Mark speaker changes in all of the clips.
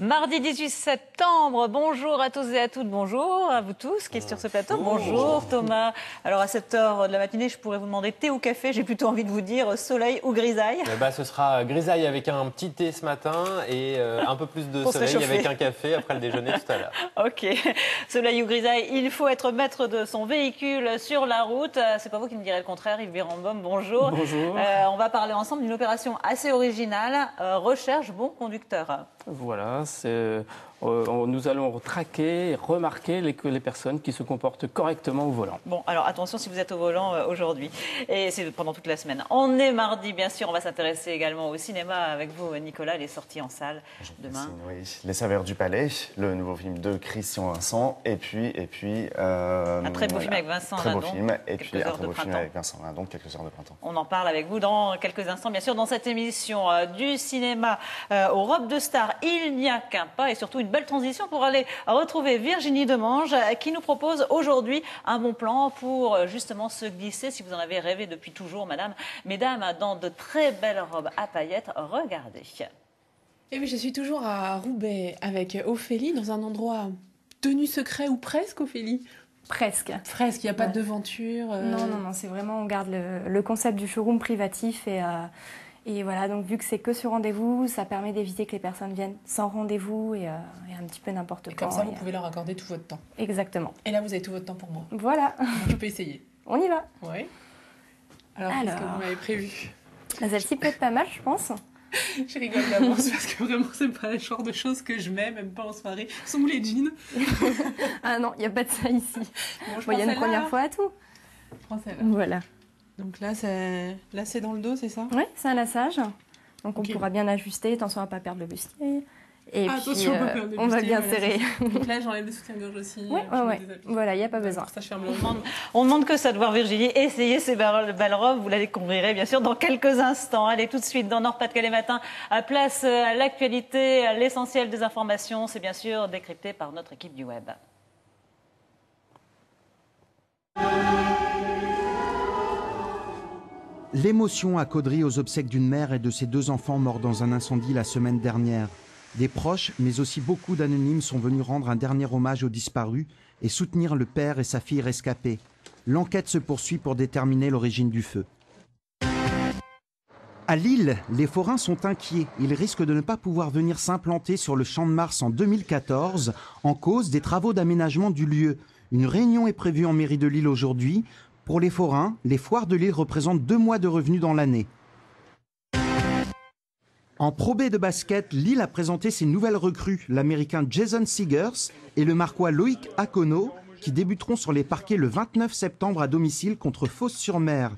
Speaker 1: Mardi 18 septembre, bonjour à tous et à toutes, bonjour à vous tous qui êtes sur ce plateau. Bonjour Thomas. Alors à cette heure de la matinée, je pourrais vous demander thé ou café, j'ai plutôt envie de vous dire soleil ou grisaille.
Speaker 2: Ce sera grisaille avec un petit thé ce matin et un peu plus de soleil avec un café après le déjeuner tout à l'heure.
Speaker 1: Ok, soleil ou grisaille, il faut être maître de son véhicule sur la route. C'est pas vous qui me direz le contraire, Yves Birambom, bonjour.
Speaker 3: Bonjour.
Speaker 1: On va parler ensemble d'une opération assez originale, recherche bon conducteur.
Speaker 3: Voilà, nous allons traquer et remarquer les personnes qui se comportent correctement au volant.
Speaker 1: Bon, alors attention si vous êtes au volant aujourd'hui, et c'est pendant toute la semaine. On est mardi, bien sûr, on va s'intéresser également au cinéma avec vous, Nicolas, les sorties en salle demain.
Speaker 4: Oui, Les Saveurs du Palais, le nouveau film de Christian Vincent, et puis
Speaker 1: un très beau film avec Vincent Lindon,
Speaker 4: quelques heures de printemps.
Speaker 1: On en parle avec vous dans quelques instants, bien sûr, dans cette émission du cinéma aux robes de star. Il n'y a qu'un pas, et surtout une belle transition pour aller retrouver Virginie Demange qui nous propose aujourd'hui un bon plan pour justement se glisser, si vous en avez rêvé depuis toujours, mesdames, dans de très belles robes à paillettes. Regardez.
Speaker 5: Et oui, je suis toujours à Roubaix avec Ophélie, dans un endroit tenu secret, ou presque, Ophélie.
Speaker 6: Presque.
Speaker 5: Presque, il n'y a pas de devanture.
Speaker 6: Non, c'est vraiment, on garde le concept du showroom privatif et voilà, donc vu que c'est que sur rendez-vous, ça permet d'éviter que les personnes viennent sans rendez-vous et un petit peu n'importe quand.
Speaker 5: Et comme ça, vous pouvez leur accorder tout votre temps.
Speaker 6: Exactement.
Speaker 5: Et là, vous avez tout votre temps pour moi.
Speaker 6: Voilà.
Speaker 5: Je peux essayer.
Speaker 6: On y va.
Speaker 5: Oui. Alors, qu'est-ce que vous m'avez prévu?
Speaker 6: Celle-ci peut être pas mal, je pense.
Speaker 5: Je rigole d'avance parce que vraiment, c'est pas le genre de choses que je mets, même pas en soirée. Sont où les jeans?
Speaker 6: Ah non, il n'y a pas de ça ici.
Speaker 5: Bon,
Speaker 6: il y a une première fois à tout.
Speaker 5: Je prends celle-là.
Speaker 6: Voilà.
Speaker 5: Donc là, c'est dans le dos, c'est ça?
Speaker 6: Oui, c'est un lassage. Donc on pourra bien ajuster, attention à ne pas perdre le bustier. Et
Speaker 5: attention,
Speaker 6: puis on va bien serrer.
Speaker 5: Donc là, j'enlève des soutiens-gorge aussi.
Speaker 6: Oui. Voilà, il n'y a pas besoin.
Speaker 5: Ça, je ferme
Speaker 1: on demande que ça de voir Virginie essayer ces belles robes. Vous la découvrirez bien sûr dans quelques instants. Allez, tout de suite dans Nord-Pas-de-Calais matin, à place à l'actualité, à l'essentiel des informations. C'est bien sûr décrypté par notre équipe du web.
Speaker 7: L'émotion à Caudry aux obsèques d'une mère et de ses 2 enfants morts dans un incendie la semaine dernière. Des proches, mais aussi beaucoup d'anonymes sont venus rendre un dernier hommage aux disparus et soutenir le père et sa fille rescapés. L'enquête se poursuit pour déterminer l'origine du feu. À Lille, les forains sont inquiets. Ils risquent de ne pas pouvoir venir s'implanter sur le Champ de Mars en 2014 en cause des travaux d'aménagement du lieu. Une réunion est prévue en mairie de Lille aujourd'hui. Pour les forains, les foires de Lille représentent 2 mois de revenus dans l'année. En Pro B de basket, Lille a présenté ses nouvelles recrues, l'Américain Jason Seegers et le Marquois Loïc Akono, qui débuteront sur les parquets le 29 septembre à domicile contre Fos-sur-Mer.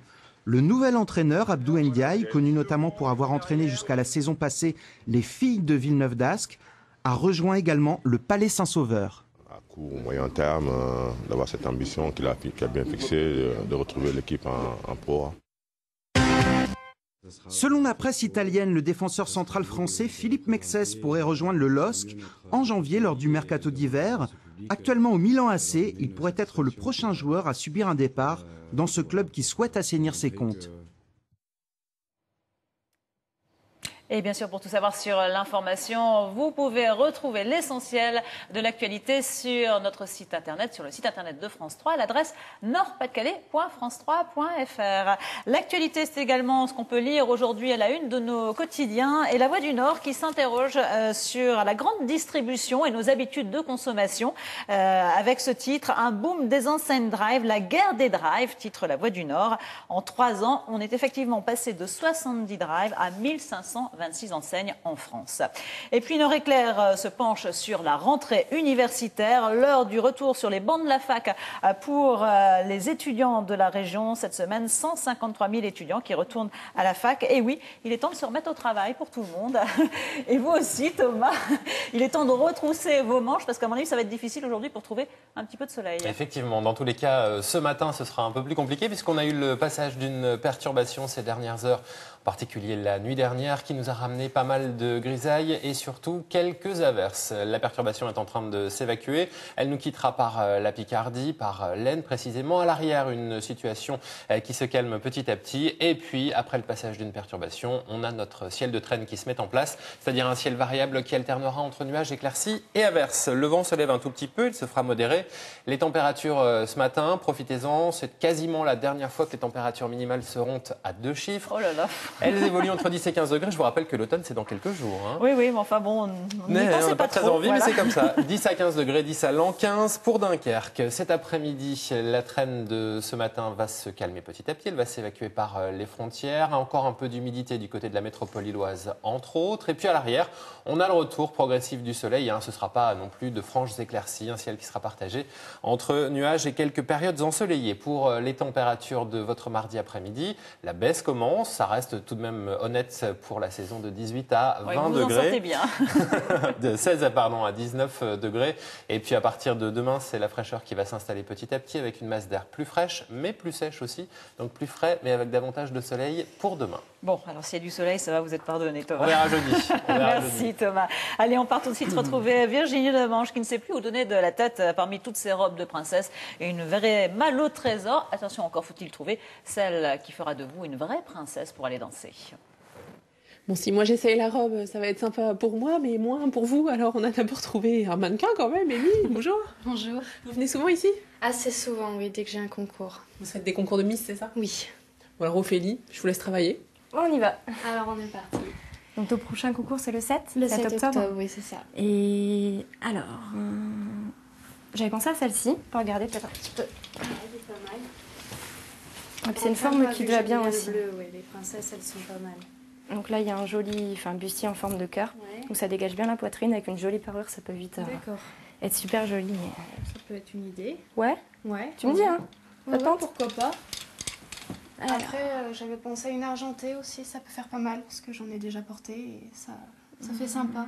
Speaker 7: Le nouvel entraîneur, Abdou Ndiaye, connu notamment pour avoir entraîné jusqu'à la saison passée les filles de Villeneuve d'Ascq, a rejoint également le Palais Saint-Sauveur.
Speaker 8: À court ou moyen terme, d'avoir cette ambition qu'il a bien fixée, de retrouver l'équipe en Pro A.
Speaker 7: Selon la presse italienne, le défenseur central français Philippe Mexès pourrait rejoindre le LOSC en janvier lors du mercato d'hiver. Actuellement au Milan AC, il pourrait être le prochain joueur à subir un départ dans ce club qui souhaite assainir ses comptes.
Speaker 1: Et bien sûr, pour tout savoir sur l'information, vous pouvez retrouver l'essentiel de l'actualité sur notre site internet, sur le site internet de France 3, à l'adresse nordpasdecalais.france3.fr. L'actualité, c'est également ce qu'on peut lire aujourd'hui à la une de nos quotidiens et La Voix du Nord qui s'interroge sur la grande distribution et nos habitudes de consommation avec ce titre, un boom des enseignes drive, la guerre des drives, titre La Voix du Nord. En 3 ans, on est effectivement passé de 70 drives à 1526 enseignes en France. Et puis Nord Éclair se penche sur la rentrée universitaire, l'heure du retour sur les bancs de la fac pour les étudiants de la région. Cette semaine, 153 000 étudiants qui retournent à la fac. Et oui, il est temps de se remettre au travail pour tout le monde. Et vous aussi, Thomas, il est temps de retrousser vos manches parce qu'à mon avis, ça va être difficile aujourd'hui pour trouver un petit peu de soleil.
Speaker 2: Effectivement, dans tous les cas, ce matin, ce sera un peu plus compliqué puisqu'on a eu le passage d'une perturbation ces dernières heures en particulier la nuit dernière qui nous a ramené pas mal de grisailles et surtout quelques averses. La perturbation est en train de s'évacuer. Elle nous quittera par la Picardie, par l'Aisne précisément. À l'arrière, une situation qui se calme petit à petit. Et puis, après le passage d'une perturbation, on a notre ciel de traîne qui se met en place, c'est-à-dire un ciel variable qui alternera entre nuages, éclaircies et averses. Le vent se lève un tout petit peu, il se fera modérer. Les températures ce matin, profitez-en, c'est quasiment la dernière fois que les températures minimales seront à 2 chiffres.
Speaker 1: Oh là là.
Speaker 2: Elles évoluent entre 10 et 15 degrés. Je vous rappelle que l'automne, c'est dans quelques jours. Hein.
Speaker 1: Oui, mais enfin bon, on n'y pensait
Speaker 2: n'a pas très
Speaker 1: trop,
Speaker 2: envie,
Speaker 1: voilà.
Speaker 2: mais c'est comme ça. 10 à 15 degrés, 10 à Laon, 15 pour Dunkerque. Cet après-midi, la traîne de ce matin va se calmer petit à petit. Elle va s'évacuer par les frontières. Encore un peu d'humidité du côté de la métropole lilloise, entre autres. Et puis à l'arrière, on a le retour progressif du soleil. Hein. Ce ne sera pas non plus de franches éclaircies. Un ciel qui sera partagé entre nuages et quelques périodes ensoleillées. Pour les températures de votre mardi après-midi, la baisse commence. Ça reste tout de même honnête pour la saison de 18 à 20
Speaker 1: vous
Speaker 2: degrés.
Speaker 1: en sortez bien.
Speaker 2: De 16 à 19 degrés. Et puis à partir de demain, c'est la fraîcheur qui va s'installer petit à petit avec une masse d'air plus fraîche, mais plus sèche aussi. Donc plus frais, mais avec davantage de soleil pour demain.
Speaker 1: Bon, alors s'il y a du soleil, ça va, vous êtes pardonné, Thomas.
Speaker 2: On verra jeudi.
Speaker 1: Merci, Thomas. Allez, on part tout de suite retrouver Virginie Demange, qui ne sait plus où donner de la tête parmi toutes ces robes de princesse. Et une vraie malle au trésor. Attention, encore faut-il trouver celle qui fera de vous une vraie princesse pour aller danser.
Speaker 5: Bon, si moi j'essaye la robe, ça va être sympa pour moi, mais moins pour vous. Alors on a d'abord trouvé un mannequin quand même. Émilie, bonjour.
Speaker 9: Bonjour.
Speaker 5: Vous venez souvent ici?
Speaker 9: Assez souvent, oui, dès que j'ai un concours.
Speaker 5: Vous faites des concours de Miss, c'est ça?
Speaker 9: Oui.
Speaker 5: Bon, alors Ophélie, je vous laisse travailler.
Speaker 6: On y va.
Speaker 9: Alors on est parti.
Speaker 6: Donc ton prochain concours, c'est le 7
Speaker 9: Le 7 octobre, oui, c'est ça.
Speaker 6: Et alors, j'avais pensé à celle-ci, pour regarder peut-être un petit peu.
Speaker 9: Elle est pas mal.
Speaker 6: Et puis c'est une forme qui va bien aussi.
Speaker 9: Bleu, ouais, les princesses, elles sont pas mal.
Speaker 6: Donc là, il y a un joli bustier en forme de cœur.
Speaker 9: Ouais.
Speaker 6: Donc ça dégage bien la poitrine avec une jolie parure, ça peut vite
Speaker 9: D'accord.
Speaker 6: être super joli.
Speaker 9: Ça peut être une idée.
Speaker 6: Ouais,
Speaker 9: Ouais.
Speaker 6: tu me dis, hein?
Speaker 9: Ouais,
Speaker 6: Ça tente?
Speaker 9: pourquoi pas.
Speaker 6: Alors.
Speaker 9: Après, j'avais pensé à une argentée aussi, ça peut faire pas mal, parce que j'en ai déjà porté et ça fait sympa.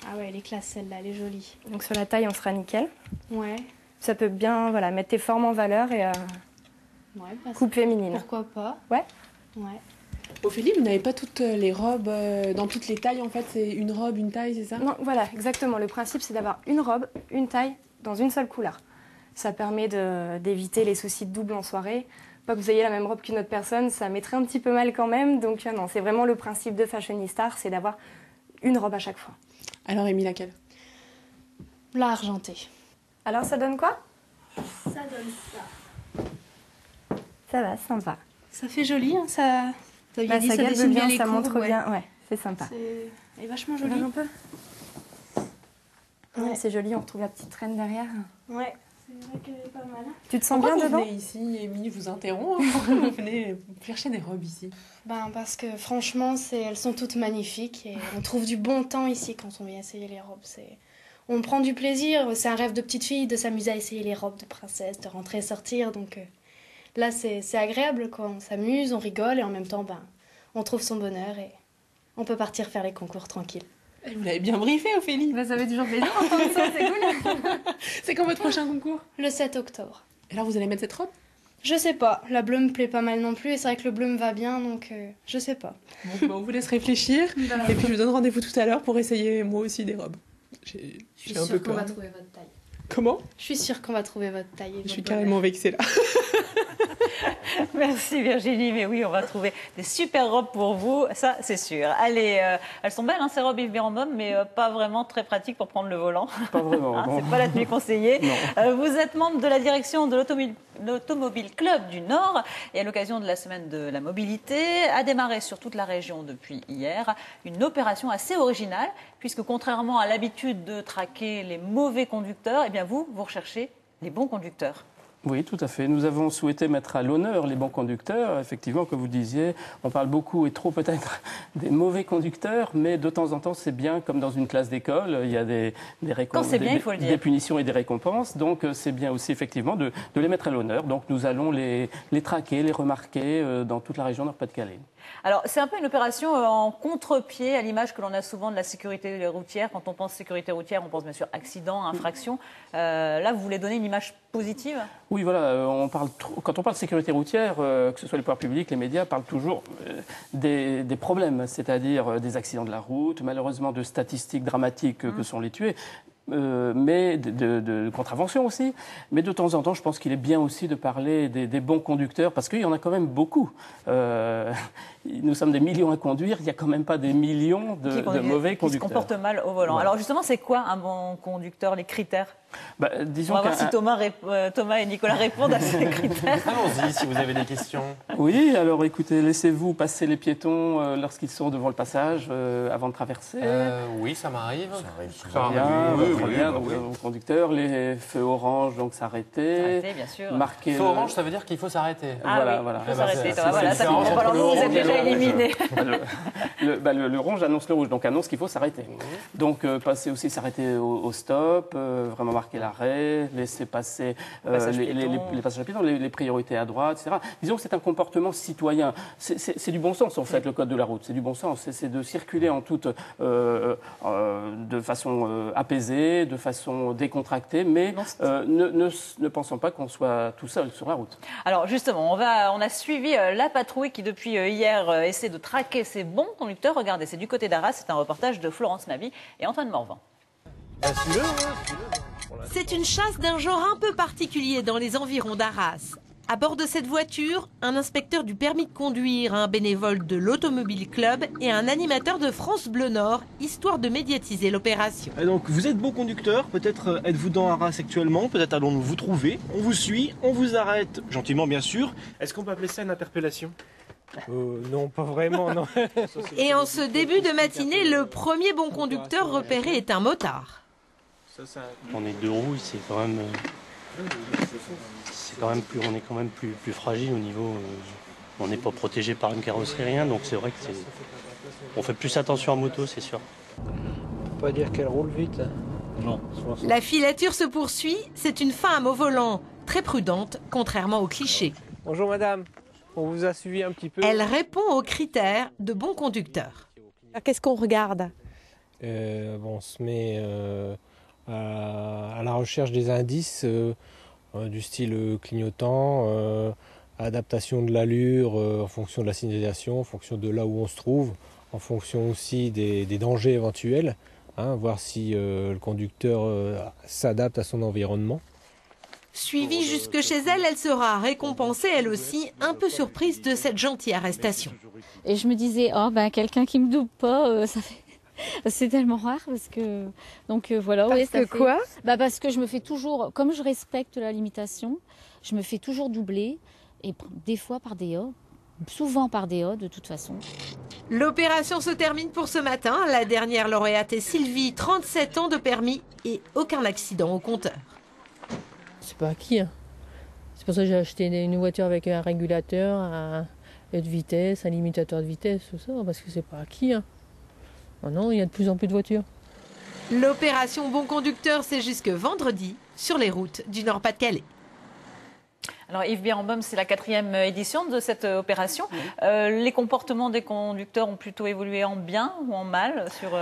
Speaker 9: Ah ouais, elle est classe celle-là, elle est jolie.
Speaker 6: Donc sur la taille, on sera nickel.
Speaker 9: Ouais.
Speaker 6: Ça peut bien mettre tes formes en valeur et
Speaker 9: Ouais, bah,
Speaker 6: coupe féminine.
Speaker 9: pourquoi pas.
Speaker 6: Ouais.
Speaker 9: Ouais.
Speaker 5: Ophélie, vous n'avez pas toutes les robes dans toutes les tailles en fait, c'est une robe, une taille, c'est ça?
Speaker 6: Non, voilà, exactement. Le principe, c'est d'avoir une robe, une taille, dans une seule couleur. Ça permet d'éviter les soucis de double en soirée. Pas que vous ayez la même robe qu'une autre personne, ça mettrait un petit peu mal quand même. Donc non, c'est vraiment le principe de Fashionistar, c'est d'avoir une robe à chaque fois.
Speaker 5: Alors Émilie, laquelle?
Speaker 9: La argentée.
Speaker 6: Alors ça donne quoi?
Speaker 9: Ça donne ça.
Speaker 6: Ça va, sympa.
Speaker 9: Ça fait joli, hein, ça... T'as
Speaker 6: Bah,
Speaker 9: dit,
Speaker 6: ça galbe
Speaker 9: dessine
Speaker 6: bien,
Speaker 9: les
Speaker 6: ça
Speaker 9: courbes,
Speaker 6: montre
Speaker 9: ouais.
Speaker 6: bien. Ouais, c'est sympa.
Speaker 9: Elle est vachement
Speaker 6: Regarde
Speaker 9: jolie.
Speaker 6: un peu. Ouais, c'est joli, on retrouve la petite traîne derrière.
Speaker 9: Ouais, c'est vrai qu'elle est pas mal.
Speaker 6: Tu te sens
Speaker 5: Pourquoi
Speaker 6: bien
Speaker 5: vous
Speaker 6: dedans?
Speaker 5: venez ici, Émilie, je vous interromps, hein, pourquoi vous venez chercher des robes ici?
Speaker 9: Ben, parce que franchement, elles sont toutes magnifiques et on trouve du bon temps ici quand on vient essayer les robes. On prend du plaisir, c'est un rêve de petite fille de s'amuser à essayer les robes de princesse, de rentrer et sortir. Donc là, c'est agréable, quoi. On s'amuse, on rigole et en même temps, on trouve son bonheur et on peut partir faire les concours tranquille.
Speaker 5: Et vous l'avez bien briefé, Ophélie.
Speaker 6: Bah, ça fait toujours plaisir d'entendre ça, c'est cool.
Speaker 5: C'est quand votre prochain concours?
Speaker 9: Le 7 octobre.
Speaker 5: Et alors vous allez mettre cette robe?
Speaker 9: Je sais pas, la bleue me plaît pas mal non plus et c'est vrai que le bleu me va bien donc je sais pas.
Speaker 5: Bon, bah, on vous laisse réfléchir. Et puis je vous donne rendez-vous tout à l'heure pour essayer moi aussi des robes. J'ai un peu peur.
Speaker 9: trouver votre taille.
Speaker 5: Comment?
Speaker 9: Je suis sûre qu'on va trouver votre taille.
Speaker 5: Je suis carrément vexée là.
Speaker 1: Merci Virginie, mais oui, on va trouver des super robes pour vous, ça c'est sûr. Allez, elles sont belles, hein, ces robes Yves Birnbaum, mais pas vraiment très pratiques pour prendre le volant.
Speaker 3: Pas vraiment.
Speaker 1: Hein,
Speaker 3: non.
Speaker 1: c'est pas la tenue conseillée. Vous êtes membre de la direction de l'Automobile Club du Nord et à l'occasion de la semaine de la mobilité a démarré sur toute la région depuis hier une opération assez originale puisque contrairement à l'habitude de traquer les mauvais conducteurs, eh bien vous recherchez les bons conducteurs.
Speaker 3: Oui, tout à fait. Nous avons souhaité mettre à l'honneur les bons conducteurs. Effectivement, comme vous disiez, on parle beaucoup et trop peut-être des mauvais conducteurs, mais de temps en temps, c'est bien comme dans une classe d'école. Il y a des punitions et des récompenses. Donc, c'est bien aussi effectivement de les mettre à l'honneur. Donc, nous allons les traquer, les remarquer dans toute la région Nord-Pas-de-Calais.
Speaker 1: Alors, c'est un peu une opération en contre-pied, à l'image que l'on a souvent de la sécurité routière. Quand on pense sécurité routière, on pense bien sûr accident, infraction. Là, vous voulez donner une image positive?
Speaker 3: Oui, voilà. Quand on parle de sécurité routière, que ce soit les pouvoirs publics, les médias parlent toujours des problèmes, c'est-à-dire des accidents de la route, malheureusement de statistiques dramatiques que sont les tués. Mais de contraventions aussi. Mais de temps en temps, je pense qu'il est bien aussi de parler des bons conducteurs, parce qu'il y en a quand même beaucoup. Nous sommes des millions à conduire, il n'y a quand même pas des millions de mauvais conducteurs.
Speaker 1: Qui se comportent mal au volant. Ouais. Alors justement, c'est quoi un bon conducteur, les critères?
Speaker 3: Disons
Speaker 1: on va voir si Thomas et Nicolas répondent à ces critères.
Speaker 2: Allons-y, si vous avez des questions.
Speaker 3: Oui, alors écoutez, laissez-vous passer les piétons lorsqu'ils sont devant le passage, avant de traverser.
Speaker 2: Oui, ça m'arrive.
Speaker 3: Ça arrive. Très bien, donc au conducteur, les feux orange, donc s'arrêter.
Speaker 1: S'arrêter, bien sûr.
Speaker 3: Marquer
Speaker 2: feu orange, ça veut dire qu'il faut s'arrêter.
Speaker 1: Voilà. Il faut s'arrêter. Voilà, ça
Speaker 2: différent.
Speaker 1: alors vous êtes déjà éliminé.
Speaker 3: Le orange annonce le rouge, donc annonce qu'il faut s'arrêter. Donc passer aussi, s'arrêter au stop, vraiment marquer l'arrêt, laisser passer les passages piétons, les priorités à droite, etc. Disons que c'est un comportement citoyen. C'est du bon sens, en fait, le code de la route. C'est du bon sens. C'est de circuler en toute, de façon apaisée, de façon décontractée, mais ne pensons pas qu'on soit tout seul sur la route.
Speaker 1: Alors justement, on a suivi la patrouille qui depuis hier essaie de traquer ces bons conducteurs. Regardez, c'est du côté d'Arras, c'est un reportage de Florence Maby et Antoine Morvan.
Speaker 10: C'est une chasse d'un genre un peu particulier dans les environs d'Arras. À bord de cette voiture, un inspecteur du permis de conduire, un bénévole de l'Automobile Club et un animateur de France Bleu Nord, histoire de médiatiser l'opération.
Speaker 11: Et donc vous êtes bon conducteur, peut-être êtes-vous dans Arras actuellement, peut-être allons-nous vous trouver, on vous suit, on vous arrête, gentiment bien sûr. Est-ce qu'on peut appeler ça une interpellation ?
Speaker 12: Non, pas vraiment, non.
Speaker 10: Et en ce début de matinée, le premier bon conducteur repéré est un motard.
Speaker 12: On est deux roues, c'est quand même... on est quand même plus fragile au niveau. On n'est pas protégé par une carrosserie, rien, donc c'est vrai que on fait plus attention en moto, c'est sûr.
Speaker 13: On peut pas dire qu'elle roule vite.
Speaker 12: Non.
Speaker 10: La filature se poursuit. C'est une femme au volant, très prudente, contrairement aux clichés.
Speaker 13: Bonjour madame, on vous a suivi un petit peu.
Speaker 10: Elle répond aux critères de bon conducteur. Qu'est-ce qu'on regarde?
Speaker 13: On se met à la recherche des indices. Du style clignotant, adaptation de l'allure en fonction de la signalisation, en fonction de là où on se trouve, en fonction aussi des dangers éventuels, voir si le conducteur s'adapte à son environnement.
Speaker 10: Suivie jusque chez elle, elle sera récompensée elle aussi, un peu surprise de cette gentille arrestation.
Speaker 14: Et je me disais, quelqu'un qui me double pas, ça fait... C'est tellement rare parce que voilà.
Speaker 15: Parce que quoi ?
Speaker 14: Parce que je me fais toujours, comme je respecte la limitation, je me fais toujours doubler et des fois par des hauts, souvent par des hauts de toute façon.
Speaker 10: L'opération se termine pour ce matin. La dernière lauréate est Sylvie, 37 ans de permis et aucun accident au compteur.
Speaker 15: C'est pas acquis. C'est pour ça que j'ai acheté une voiture avec un régulateur, un de vitesse, un limitateur de vitesse, tout ça, parce que c'est pas acquis. Oh non, il y a de plus en plus de voitures.
Speaker 10: L'opération Bon Conducteur, c'est jusque vendredi sur les routes du Nord-Pas-de-Calais.
Speaker 1: Alors Yves Birenbaum, c'est la 4e édition de cette opération. Les comportements des conducteurs ont plutôt évolué en bien ou en mal sur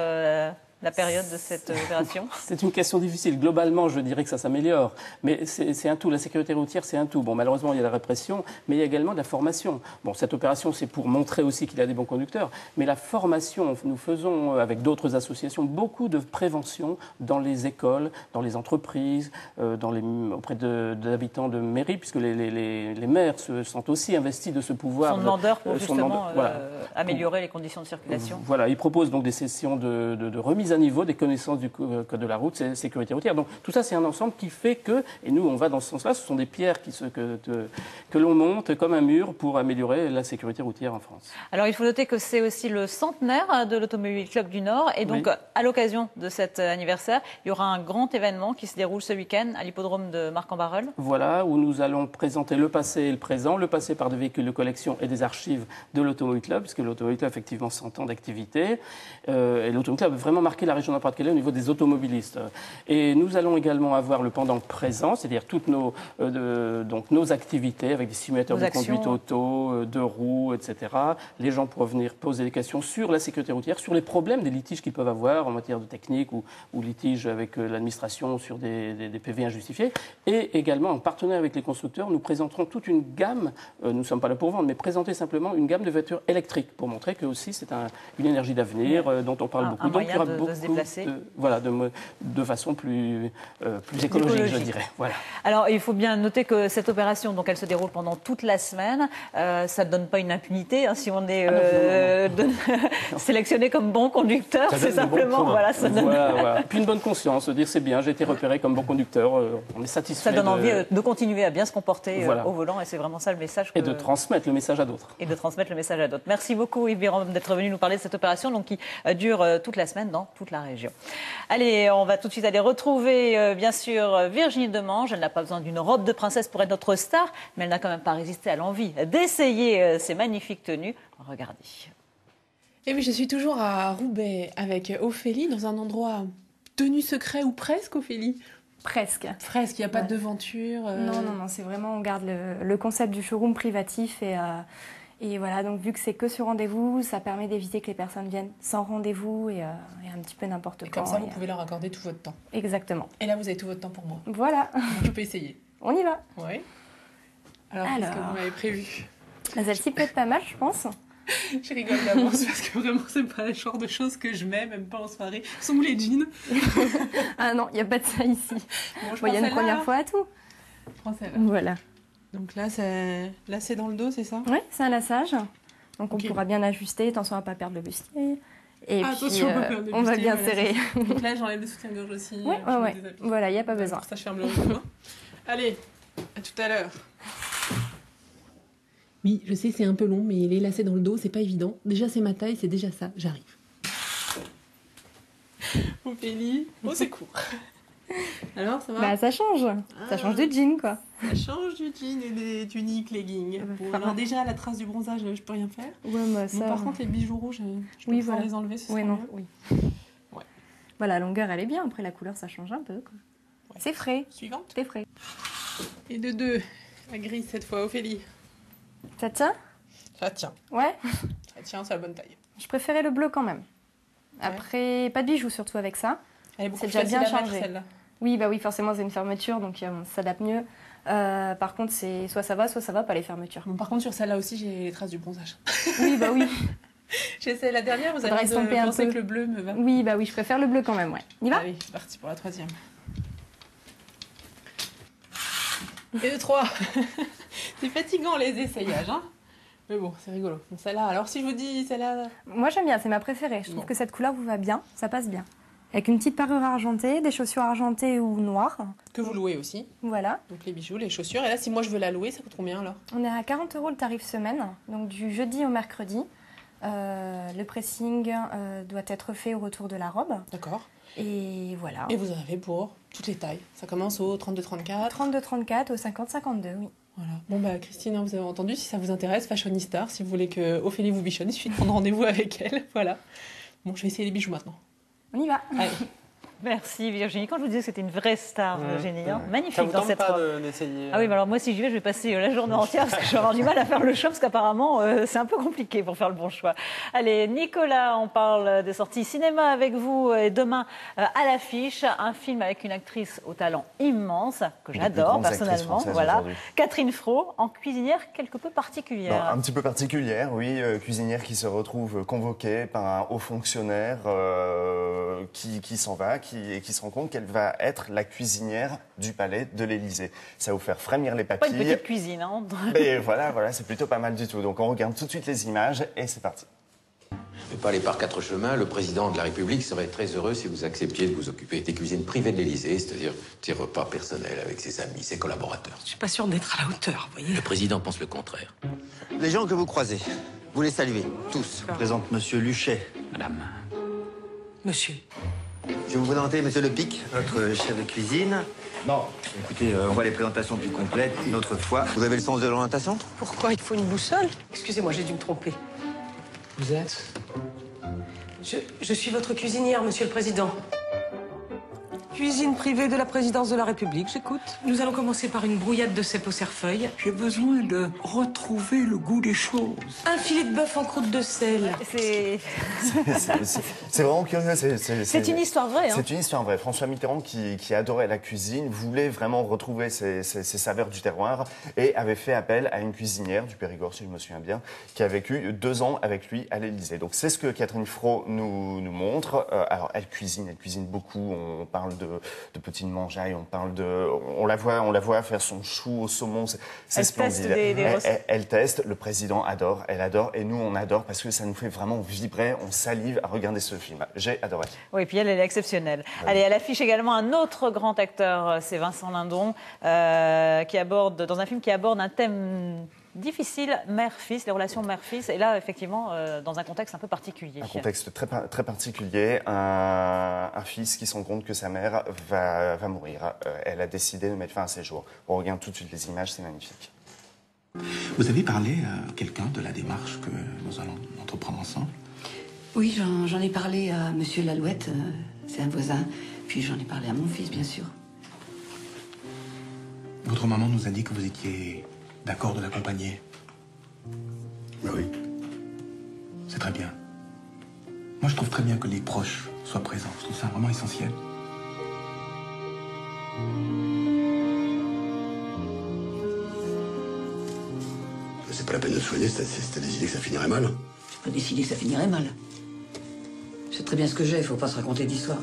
Speaker 1: la période de cette opération?
Speaker 3: C'est une question difficile. Globalement, je dirais que ça s'améliore. Mais c'est un tout. La sécurité routière, c'est un tout. Bon, malheureusement, il y a la répression, mais il y a également de la formation. Bon, cette opération, c'est pour montrer aussi qu'il y a des bons conducteurs. Mais la formation, nous faisons, avec d'autres associations, beaucoup de prévention dans les écoles, dans les entreprises, auprès d'habitants de mairie, puisque les maires se sont aussi investis de ce pouvoir.
Speaker 1: Sont demandeurs pour justement améliorer les conditions de circulation.
Speaker 3: Voilà, ils proposent donc des sessions de remise à niveau des connaissances du code de la route, c'est sécurité routière. Donc tout ça, c'est un ensemble qui fait que, et nous on va dans ce sens-là, ce sont des pierres que l'on monte comme un mur pour améliorer la sécurité routière en France.
Speaker 1: Alors il faut noter que c'est aussi le centenaire de l'Automobile Club du Nord, et donc à l'occasion de cet anniversaire, il y aura un grand événement qui se déroule ce week-end à l'hippodrome de Marc-en-Barœul.
Speaker 3: Voilà, où nous allons présenter le passé et le présent, le passé par des véhicules de collection et des archives de l'Automobile Club, puisque l'Automobile Club a effectivement 100 ans d'activité, et l'Automobile Club a vraiment marqué marquer la région Nord-Pas-de-Calais au niveau des automobilistes. Et nous allons également avoir le pendant présent, c'est-à-dire toutes nos activités avec des simulateurs de conduite auto, de roues, etc. Les gens pourront venir poser des questions sur la sécurité routière, sur les problèmes, des litiges qu'ils peuvent avoir en matière de technique ou litiges avec l'administration sur des PV injustifiés. Et également, en partenariat avec les constructeurs, nous présenterons toute une gamme, nous ne sommes pas là pour vendre, mais présenter simplement une gamme de voitures électriques pour montrer que aussi c'est une énergie d'avenir dont on parle beaucoup.
Speaker 1: Donc il y aura beaucoup se déplacer.
Speaker 3: De façon plus écologique, je dirais. Voilà.
Speaker 1: Alors il faut bien noter que cette opération, donc elle se déroule pendant toute la semaine. Ça ne donne pas une impunité si on est sélectionné comme bon conducteur. C'est simplement ça donne.
Speaker 3: Voilà. Puis une bonne conscience, se dire c'est bien, j'ai été repéré comme bon conducteur, on est satisfait.
Speaker 1: Ça donne envie de continuer à bien se comporter au volant et c'est vraiment ça le message.
Speaker 3: Et de transmettre le message à d'autres.
Speaker 1: Merci beaucoup Yves Biron d'être venu nous parler de cette opération qui dure toute la semaine dans toute la région. Allez, on va tout de suite aller retrouver bien sûr Virginie Demange. Elle n'a pas besoin d'une robe de princesse pour être notre star, mais elle n'a quand même pas résisté à l'envie d'essayer ces magnifiques tenues. Regardez.
Speaker 5: Et oui, je suis toujours à Roubaix avec Ophélie dans un endroit tenu secret ou presque, Ophélie.
Speaker 6: Presque.
Speaker 5: Presque, il n'y a pas de devanture.
Speaker 6: Non, c'est vraiment, on garde le concept du showroom privatif et voilà, donc vu que c'est que sur rendez-vous, ça permet d'éviter que les personnes viennent sans rendez-vous et un petit peu n'importe quand.
Speaker 5: Comme ça, vous pouvez leur accorder tout votre temps.
Speaker 6: Exactement.
Speaker 5: Et là, vous avez tout votre temps pour moi.
Speaker 6: Voilà.
Speaker 5: Je peux essayer.
Speaker 6: On y va.
Speaker 5: Oui. Alors, qu'est-ce que vous m'avez prévu?
Speaker 6: Celle-ci peut être pas mal, je pense.
Speaker 5: Je rigole d'avance parce que vraiment, c'est pas le genre de choses que je mets, même pas en soirée. Sont où les jeans?
Speaker 6: Ah non, il n'y a pas de ça ici.
Speaker 5: Bon,
Speaker 6: il y a une première fois à tout.
Speaker 5: Je prends celle-là.
Speaker 6: Voilà.
Speaker 5: Donc là, c'est dans le dos, c'est ça?
Speaker 6: Oui, c'est un lassage. Donc on pourra bien ajuster, attention à ne pas perdre le bustier. Et puis, on va bien serrer.
Speaker 5: Donc là, j'enlève le soutien-gorge aussi.
Speaker 6: Oui, voilà, il n'y a pas besoin.
Speaker 5: Pour ça, je ferme le rideau. Allez, à tout à l'heure. Oui, je sais, c'est un peu long, mais les lacets dans le dos, c'est pas évident. Déjà, c'est ma taille, c'est déjà ça. J'arrive. Ophélie, c'est court. Alors, ça va?
Speaker 6: Ça change. Ça change de jean, quoi.
Speaker 5: Ça change du jean et des tuniques, leggings. Bon, alors déjà, la trace du bronzage, je peux rien faire.
Speaker 6: Ouais, ça...
Speaker 5: par contre, les bijoux rouges, je peux pouvoir les enlever, ce sera mieux.
Speaker 6: Oui. Ouais. Voilà, la longueur, elle est bien. Après, la couleur, ça change un peu, quoi. Ouais. C'est frais.
Speaker 5: Suivante.
Speaker 6: C'est frais.
Speaker 5: Et de deux. La grise, cette fois, Ophélie.
Speaker 6: Ça tient?
Speaker 5: Ça tient.
Speaker 6: Ouais.
Speaker 5: Ça tient, c'est la bonne taille.
Speaker 6: Je préférais le bleu quand même. Après, pas de bijoux surtout avec ça.
Speaker 5: Elle est beaucoup
Speaker 6: déjà bien chargée.
Speaker 5: Celle-là.
Speaker 6: Oui, forcément, c'est une fermeture, donc ça s'adapte mieux. Par contre, c'est soit ça va pas les fermetures.
Speaker 5: Bon, par contre, sur celle-là aussi, j'ai les traces du bronzage.
Speaker 6: Oui.
Speaker 5: J'essaie la dernière, vous avez pensé que le bleu me va.
Speaker 6: Oui, je préfère le bleu quand même, ouais. On y va?
Speaker 5: Allez, c'est parti pour la troisième. Et le 3. C'est fatigant les essayages, hein. Mais bon, c'est rigolo. Bon, celle-là, alors si je vous dis celle-là...
Speaker 6: Moi, j'aime bien, c'est ma préférée. Je trouve que cette couleur vous va bien, ça passe bien. Avec une petite parure argentée, des chaussures argentées ou noires.
Speaker 5: Que vous louez aussi.
Speaker 6: Voilà.
Speaker 5: Donc les bijoux, les chaussures. Et là, si moi je veux la louer, ça coûte combien alors?
Speaker 6: On est à 40 € le tarif semaine, donc du jeudi au mercredi. Le pressing doit être fait au retour de la robe.
Speaker 5: D'accord.
Speaker 6: Et voilà.
Speaker 5: Et vous en avez pour toutes les tailles. Ça commence au 32-34.
Speaker 6: 32-34, au 50-52, oui.
Speaker 5: Voilà. Bon Christine, vous avez entendu, si ça vous intéresse, Fashionistar, si vous voulez que Ophélie vous bichonne, il suffit de prendre rendez-vous avec elle. Voilà. Bon, je vais essayer les bijoux maintenant.
Speaker 6: On y va.
Speaker 5: Allez.
Speaker 1: Merci Virginie. Quand je vous disais que c'était une vraie star, Virginie, magnifique
Speaker 2: ça vous
Speaker 1: dans
Speaker 2: tente
Speaker 1: cette
Speaker 2: pas
Speaker 1: robe.
Speaker 2: d'essayer
Speaker 1: Ah oui, mais alors moi si j'y vais, je vais passer la journée entière parce que je vais avoir du mal à faire le choix parce qu'apparemment c'est un peu compliqué pour faire le bon choix. Allez, Nicolas, on parle des sorties cinéma avec vous et demain à l'affiche un film avec une actrice au talent immense que j'adore personnellement. Voilà, Catherine Fro, en cuisinière quelque peu particulière.
Speaker 4: Un petit peu particulière, oui, cuisinière qui se retrouve convoquée par un haut fonctionnaire qui s'en va, et qui se rend compte qu'elle va être la cuisinière du palais de l'Élysée. Ça va vous faire frémir les papilles.
Speaker 1: Pas une petite cuisine, hein.
Speaker 4: Mais voilà, c'est plutôt pas mal du tout. Donc on regarde tout de suite les images et c'est parti.
Speaker 16: Le palais par quatre chemins, le président de la République serait très heureux si vous acceptiez de vous occuper des cuisines privées de l'Élysée, c'est-à-dire des repas personnels avec ses amis, ses collaborateurs.
Speaker 17: Je suis pas sûre d'être à la hauteur, vous voyez.
Speaker 16: Le président pense le contraire.
Speaker 18: Les gens que vous croisez, vous les saluez, tous. Je présente Monsieur Luchet.
Speaker 17: Madame. Monsieur.
Speaker 18: Je vais vous présenter Monsieur Lepic, notre chef de cuisine. Non. Écoutez, on voit les présentations plus complètes une autre fois. Vous avez le sens de l'orientation?
Speaker 17: Pourquoi il faut une boussole? Excusez-moi, j'ai dû me tromper. Vous êtes? Je suis votre cuisinière, Monsieur le Président. Cuisine privée de la présidence de la République, j'écoute. Nous allons commencer par une brouillade de cèpe au cerfeuil. J'ai besoin de retrouver le goût des choses.
Speaker 10: Un filet de bœuf en croûte de sel.
Speaker 4: C'est vraiment curieux.
Speaker 1: C'est une histoire vraie. Hein.
Speaker 4: C'est une histoire vraie. François Mitterrand, qui adorait la cuisine, voulait vraiment retrouver ces saveurs du terroir et avait fait appel à une cuisinière du Périgord, si je me souviens bien, qui a vécu 2 ans avec lui à l'Élysée. Donc c'est ce que Catherine Fro nous montre. Alors elle cuisine beaucoup. On parle de petites mangeailles, on la voit faire son chou au saumon, c'est splendide. Elle teste, le président adore, elle adore, et nous on adore parce que ça nous fait vraiment vibrer, on salive à regarder ce film. J'ai adoré.
Speaker 1: Oui, et puis elle est exceptionnelle. Ouais. Allez, elle affiche également un autre grand acteur, c'est Vincent Lindon, dans un film qui aborde un thème difficile, mère-fils, les relations mère-fils, et là, effectivement, dans un contexte un peu particulier.
Speaker 4: Un contexte très, très particulier, un fils qui se rend compte que sa mère va mourir. Elle a décidé de mettre fin à ses jours. On regarde tout de suite les images, c'est magnifique.
Speaker 19: Vous avez parlé à quelqu'un de la démarche que nous allons entreprendre ensemble?
Speaker 17: Oui, j'en ai parlé à Monsieur Lalouette, c'est un voisin. Puis j'en ai parlé à mon fils, bien sûr.
Speaker 19: Votre maman nous a dit que vous étiez d'accord de l'accompagner.
Speaker 20: Oui.
Speaker 19: C'est très bien. Moi, je trouve très bien que les proches soient présents. Je trouve ça vraiment essentiel.
Speaker 20: C'est pas la peine de soigner, t'as décidé que ça finirait mal.
Speaker 17: J'ai pas décidé que ça finirait mal. C'est très bien ce que j'ai, il faut pas se raconter d'histoire.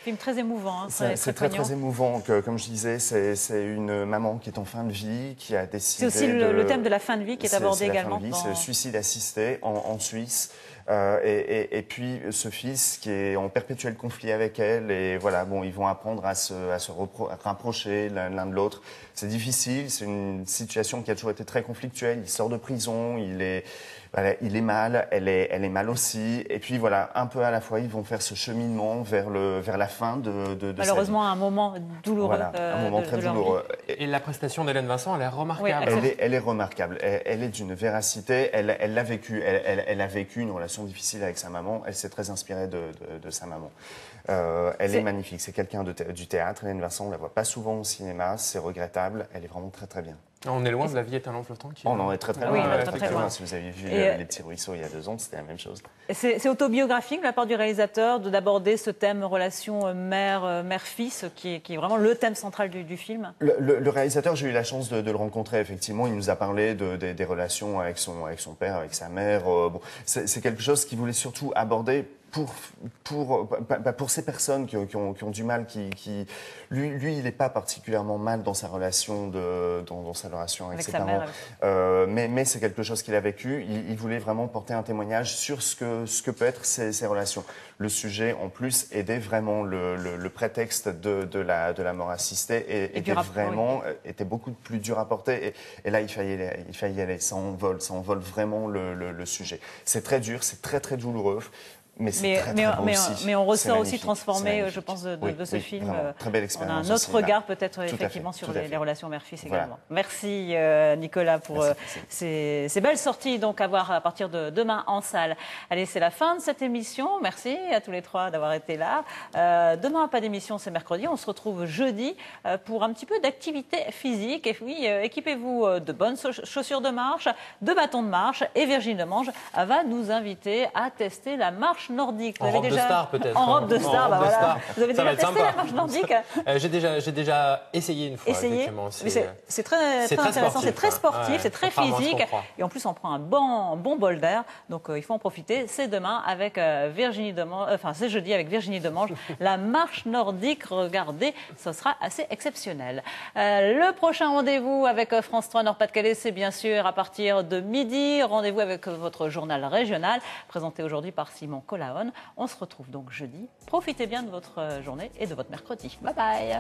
Speaker 1: Film très émouvant. Hein,
Speaker 4: c'est très émouvant. Comme je disais, c'est une maman qui est en fin de vie, qui a décidé.
Speaker 1: C'est aussi le thème de la fin de vie qui est abordé également.
Speaker 4: C'est le suicide assisté en Suisse. Et puis ce fils qui est en perpétuel conflit avec elle. Et voilà, bon, ils vont apprendre à se rapprocher l'un de l'autre. C'est difficile, c'est une situation qui a toujours été très conflictuelle. Il sort de prison, il est mal, elle est mal aussi. Et puis voilà, un peu à la fois, ils vont faire ce cheminement vers la fin de
Speaker 1: malheureusement, un moment douloureux.
Speaker 4: Voilà, un moment très douloureux.
Speaker 2: Et la prestation d'Hélène Vincent, elle est remarquable.
Speaker 4: Oui, elle est remarquable. Elle est d'une véracité. Elle l'a vécu. Elle a vécu une relation difficile avec sa maman. Elle s'est très inspirée de sa maman. Elle est magnifique. C'est quelqu'un du théâtre. Hélène Vincent, on la voit pas souvent au cinéma. C'est regrettable. Elle est vraiment très très bien.
Speaker 2: On est loin de La vie est un long flottant.
Speaker 4: On en est très très loin.
Speaker 1: Oui, très loin.
Speaker 4: Si vous aviez vu Les petits ruisseaux il y a 2 ans, c'était la même chose.
Speaker 1: C'est autobiographique de la part du réalisateur d'aborder ce thème relation mère-fils qui est vraiment le thème central du film.
Speaker 4: Le réalisateur, j'ai eu la chance de le rencontrer effectivement. Il nous a parlé des relations avec son père, avec sa mère. Bon, c'est quelque chose qu'il voulait surtout aborder pour ces personnes qui ont du mal, lui, il n'est pas particulièrement mal dans sa relation dans sa relation avec ses parents. Mais c'est quelque chose qu'il a vécu. Il voulait vraiment porter un témoignage sur ce que peut être ces relations. Le sujet, en plus, aidait vraiment le prétexte de la mort assistée était beaucoup plus dur à porter. Et là, il fallait y aller. Ça envole vraiment le sujet. C'est très dur, c'est très très douloureux. Mais
Speaker 1: on ressort aussi transformé, je pense, de ce film.
Speaker 4: Vraiment. Très belle expérience.
Speaker 1: On a un autre regard peut-être effectivement sur les relations mère-fils également. Merci Nicolas pour ces belles sorties donc à voir à partir de demain en salle. Allez, c'est la fin de cette émission. Merci à tous les 3 d'avoir été là. Demain, pas d'émission, c'est mercredi. On se retrouve jeudi pour un petit peu d'activité physique. Et oui, équipez-vous de bonnes chaussures de marche, de bâtons de marche. Et Virginie Demange va nous inviter à tester la marche nordique.
Speaker 2: En robe de star, peut-être.
Speaker 1: En robe de star, voilà. Vous avez déjà testé la marche nordique?
Speaker 2: J'ai déjà essayé une fois.
Speaker 1: C'est très intéressant, c'est très sportif, c'est très physique. Et en plus, on prend un bon bol d'air. Donc, il faut en profiter. C'est demain avec Virginie Demange, c'est jeudi avec Virginie Demange. La marche nordique, regardez, ce sera assez exceptionnel. Le prochain rendez-vous avec France 3 Nord-Pas-de-Calais, c'est bien sûr à partir de midi. Rendez-vous avec votre journal régional, présenté aujourd'hui par Simon Colaon. On se retrouve donc jeudi. Profitez bien de votre journée et de votre mercredi. Bye bye.